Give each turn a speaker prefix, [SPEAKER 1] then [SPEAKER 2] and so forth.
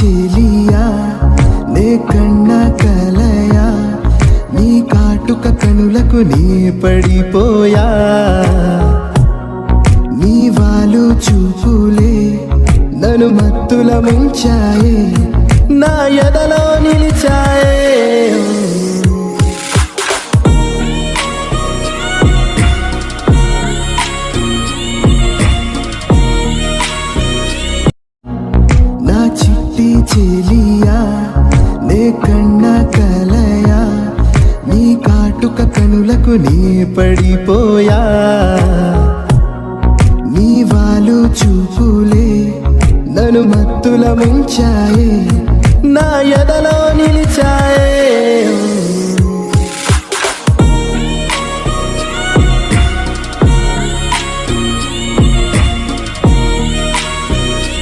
[SPEAKER 1] చెలియా నే కన్న కలయా నీ కాటుక కనులకు నే పడిపోయా నీ వాలు చూపులే నన్ను మత్తుల ముంచాయే నా ఎదలో నిలిచాయే నా చిట్టి చెలియా నే కన్న కలయా నీ కాటుక కనులకు నే పడిపోయా నీ వాలు చూపులే నన్ను మత్తుల ముంచాయే నా ఎదలో నిలిచాయే